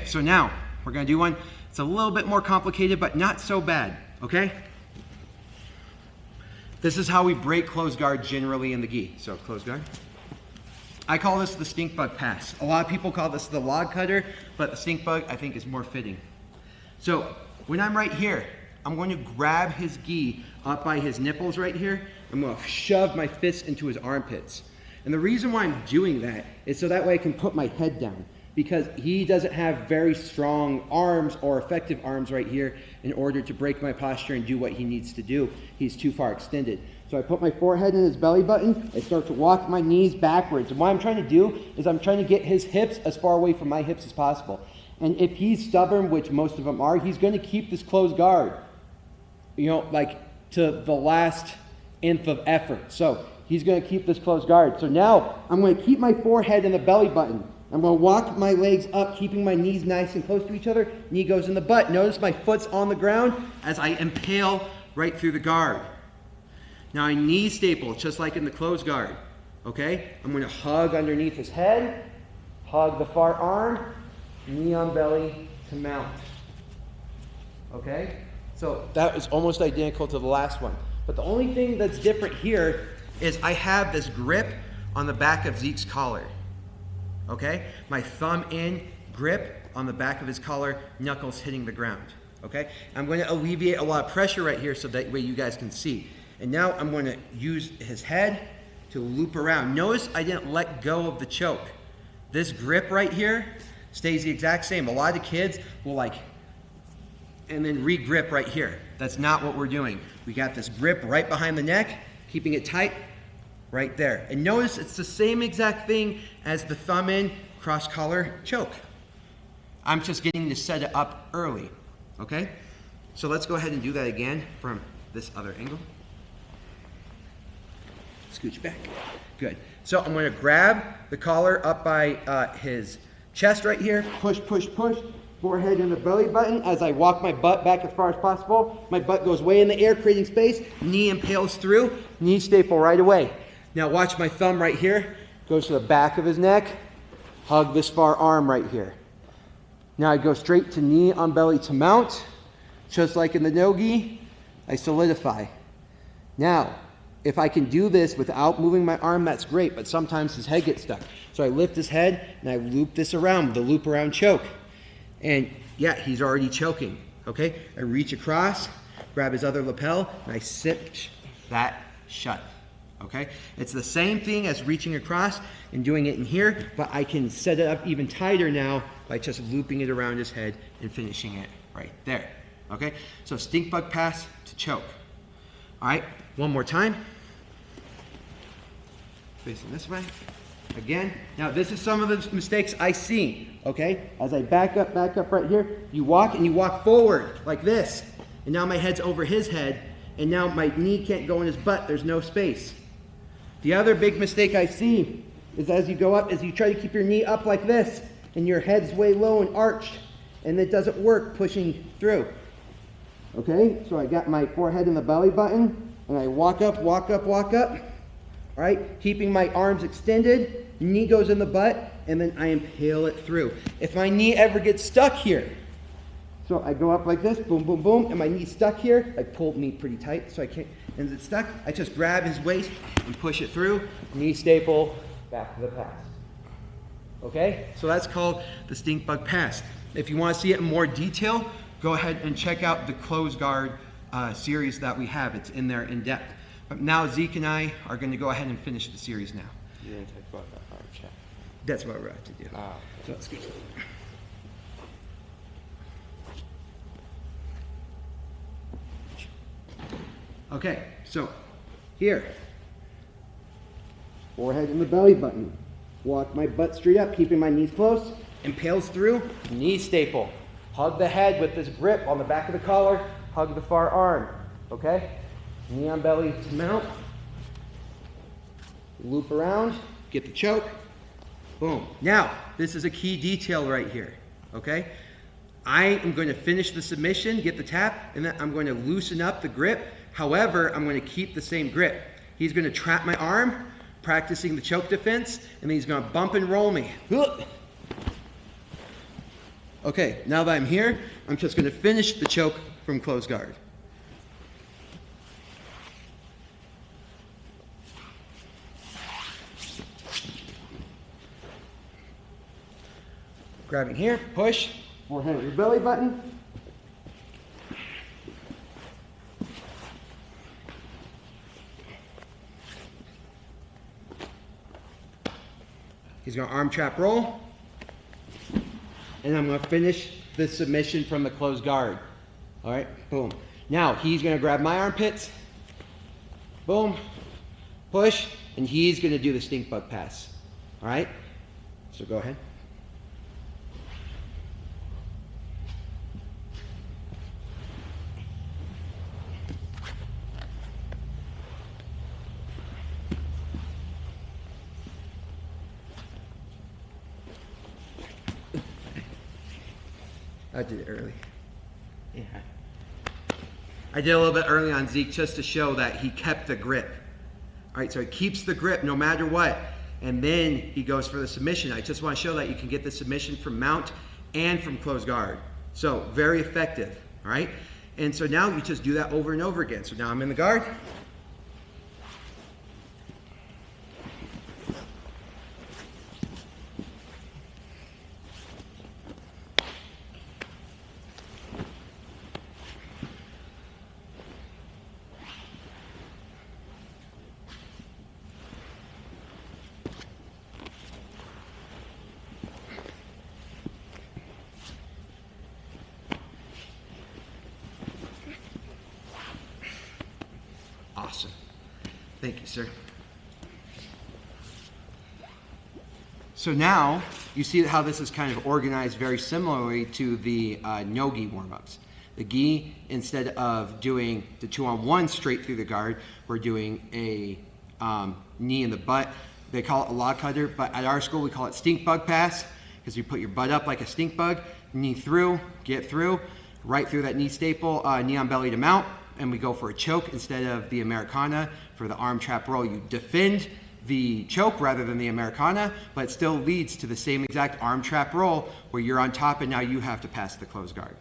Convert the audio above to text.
so now we're gonna do one. It's a little bit more complicated, but not so bad, okay? This is how we break closed guard generally in the gi. So closed guard. I call this the stink bug pass. A lot of people call this the log cutter, but the stink bug I think is more fitting. So when I'm right here, I'm going to grab his gi up by his nipples right here. I'm going to shove my fist into his armpits. And the reason why I'm doing that is so that way I can put my head down, because he doesn't have very strong arms or effective arms right here in order to break my posture and do what he needs to do. He's too far extended. So I put my forehead in his belly button, I start to walk my knees backwards. And what I'm trying to do is I'm trying to get his hips as far away from my hips as possible. And if he's stubborn, which most of them are, he's going to keep this closed guard, you know, like to the last nth of effort. So he's going to keep this closed guard. So now I'm going to keep my forehead in the belly button. I'm going to walk my legs up, keeping my knees nice and close to each other. Knee goes in the butt. Notice my foot's on the ground as I impale right through the guard. Now I knee staple, just like in the closed guard, okay? I'm going to hug underneath his head, hug the far arm, knee on belly to mount, okay? So that is almost identical to the last one. But the only thing that's different here is I have this grip on the back of Zeke's collar, okay? My thumb in, grip on the back of his collar, knuckles hitting the ground, okay? I'm going to alleviate a lot of pressure right here so that way you guys can see. And now I'm going to use his head to loop around. Notice I didn't let go of the choke. This grip right here stays the exact same. A lot of kids will and then re-grip right here. That's not what we're doing. We got this grip right behind the neck, keeping it tight right there. And notice it's the same exact thing as the thumb in, cross collar choke. I'm just getting to set it up early, okay? So let's go ahead and do that again from this other angle. Scooch back. Good. So I'm going to grab the collar up by his chest right here. Push, push, push. Forehead in the belly button. As I walk my butt back as far as possible, my butt goes way in the air, creating space. Knee impales through. Knee staple right away. Now watch my thumb right here. Goes to the back of his neck. Hug this far arm right here. Now I go straight to knee on belly to mount. Just like in the no-gi, I solidify. Now, if I can do this without moving my arm, that's great, but sometimes his head gets stuck. So I lift his head and I loop this around with the loop around choke. And yeah, he's already choking, okay? I reach across, grab his other lapel, and I cinch that shut, okay? It's the same thing as reaching across and doing it in here, but I can set it up even tighter now by just looping it around his head and finishing it right there, okay? So stink bug pass to choke. All right, one more time. Facing this way. Again. Now this is some of the mistakes I see, okay? As I back up right here, you walk and you walk forward like this. And now my head's over his head, and now my knee can't go in his butt. There's no space. The other big mistake I see is as you go up, is you try to keep your knee up like this, and your head's way low and arched, and it doesn't work pushing through. Okay, so I got my forehead in the belly button, and I walk up, all right, keeping my arms extended, knee goes in the butt, and then I impale it through. If my knee ever gets stuck here, so I go up like this, boom, boom, boom, and my knee's stuck here, I pull the knee pretty tight so I can't, and it's stuck, I just grab his waist and push it through, knee staple, back to the pass. Okay, so that's called the stink bug pass. If you want to see it in more detail, go ahead and check out the closed guard series that we have. It's in there in depth. But now Zeke and I are going to go ahead and finish the series now. You're going to talk about the hard check. That's what we're about to do. Oh, okay. So let's go. Okay, so here. Forehead in the belly button. Walk my butt straight up, keeping my knees close. Impales through, knee staple. Hug the head with this grip on the back of the collar. Hug the far arm, okay? Knee on belly to mount. Loop around, get the choke. Boom. Now, this is a key detail right here, okay? I am going to finish the submission, get the tap, and then I'm going to loosen up the grip. However, I'm going to keep the same grip. He's going to trap my arm, practicing the choke defense, and then he's going to bump and roll me. Okay, now that I'm here, I'm just gonna finish the choke from closed guard. Grabbing here, push, forehand at your belly button. He's gonna arm trap roll. And I'm gonna finish the submission from the closed guard. All right, boom. Now he's gonna grab my armpits, boom, push, and he's gonna do the stink bug pass. All right, so go ahead. I did it early. Yeah. I did a little bit early on Zeke just to show that he kept the grip. All right, so he keeps the grip no matter what, and then he goes for the submission. I just want to show that you can get the submission from mount and from closed guard. So very effective, all right? And so now you just do that over and over again. So now I'm in the guard. Awesome. Thank you, sir. So now you see how this is kind of organized very similarly to the no-gi warm-ups. The gi, instead of doing the 2-on-1 straight through the guard, we're doing a knee in the butt. They call it a log cutter, but at our school we call it stink bug pass, because you put your butt up like a stink bug, knee through, get through, right through that knee staple, knee on belly to mount, and we go for a choke instead of the Americana. For the arm trap roll, you defend the choke rather than the Americana, but it still leads to the same exact arm trap roll where you're on top and now you have to pass the closed guard.